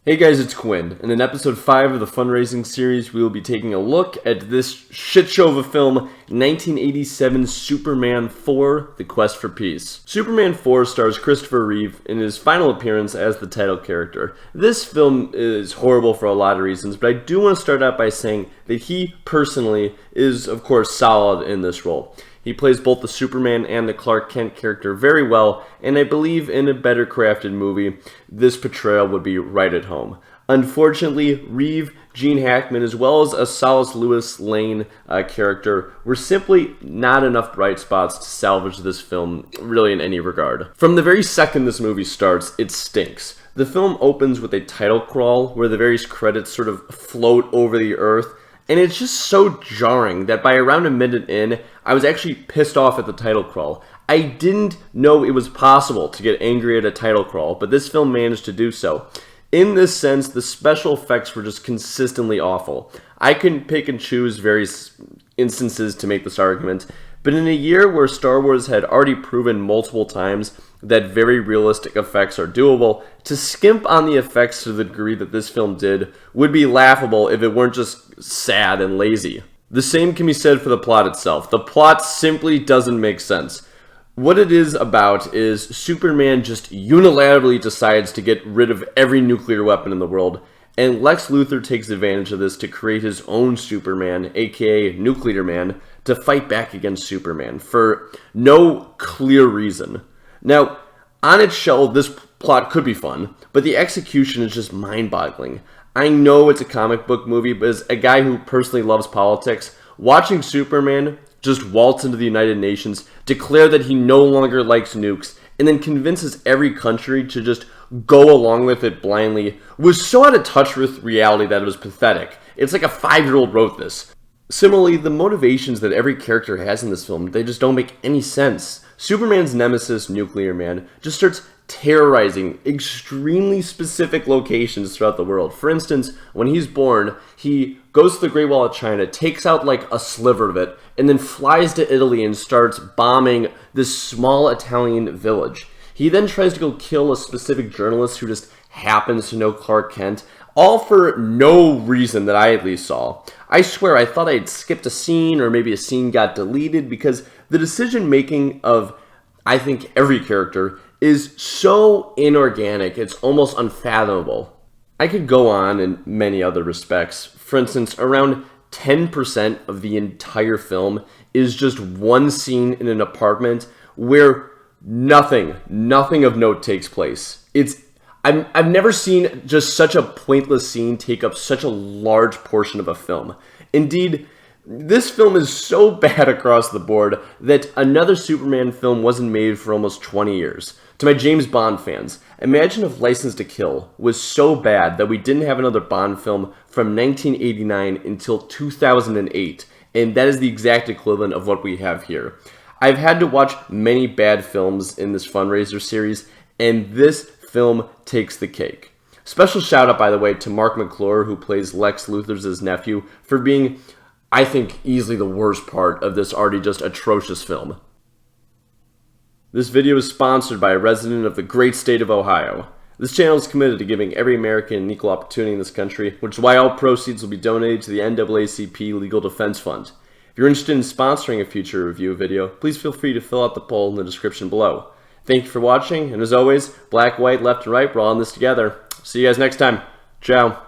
Hey guys, it's Quinn, and in episode 5 of the fundraising series, we will be taking a look at this shit show of a film, 1987 Superman 4, The Quest for Peace. Superman 4 stars Christopher Reeve in his final appearance as the title character. This film is horrible for a lot of reasons, but I do want to start out by saying that he personally is, of course, solid in this role. He plays both the Superman and the Clark Kent character very well, and I believe in a better crafted movie, this portrayal would be right at home. Unfortunately, Reeve, Gene Hackman, as well as a Solace Lewis Lane character were simply not enough bright spots to salvage this film really in any regard. From the very second this movie starts, it stinks. The film opens with a title crawl where the various credits sort of float over the earth, and it's just so jarring that by around a minute in, I was actually pissed off at the title crawl. I didn't know it was possible to get angry at a title crawl, but this film managed to do so. In this sense, the special effects were just consistently awful. I can pick and choose various instances to make this argument, but in a year where Star Wars had already proven multiple times that very realistic effects are doable, to skimp on the effects to the degree that this film did would be laughable if it weren't just sad and lazy. The same can be said for the plot itself. The plot simply doesn't make sense. What it is about is Superman just unilaterally decides to get rid of every nuclear weapon in the world, and Lex Luthor takes advantage of this to create his own Superman, aka Nuclear Man, to fight back against Superman for no clear reason. Now, on its shell, this plot could be fun, but the execution is just mind-boggling. I know it's a comic book movie, but as a guy who personally loves politics, watching Superman just waltz into the United Nations, declare that he no longer likes nukes, and then convinces every country to just go along with it blindly was so out of touch with reality that it was pathetic. It's like a 5-year-old wrote this. Similarly, the motivations that every character has in this film, they just don't make any sense. Superman's nemesis, Nuclear Man, just starts terrorizing extremely specific locations throughout the world. For instance, when he's born, he goes to the Great Wall of China, takes out like a sliver of it, and then flies to Italy and starts bombing this small Italian village. He then tries to go kill a specific journalist who just happens to know Clark Kent, all for no reason that I at least saw. I swear I thought I had skipped a scene, or maybe a scene got deleted, because the decision making of, I think, every character is so inorganic, it's almost unfathomable. I could go on in many other respects. For instance, around 10% of the entire film is just one scene in an apartment where nothing of note takes place. I've never seen just such a pointless scene take up such a large portion of a film. Indeed, this film is so bad across the board that another Superman film wasn't made for almost 20 years. To my James Bond fans, imagine if License to Kill was so bad that we didn't have another Bond film from 1989 until 2008, and that is the exact equivalent of what we have here. I've had to watch many bad films in this fundraiser series, and this film takes the cake. Special shout out, by the way, to Mark McClure, who plays Lex Luthor's nephew, for being, I think, easily the worst part of this already just atrocious film. This video is sponsored by a resident of the great state of Ohio. This channel is committed to giving every American an equal opportunity in this country, which is why all proceeds will be donated to the NAACP Legal Defense Fund. If you're interested in sponsoring a future review video, please feel free to fill out the poll in the description below. Thank you for watching, and as always, black, white, left, and right, we're all in this together. See you guys next time. Ciao.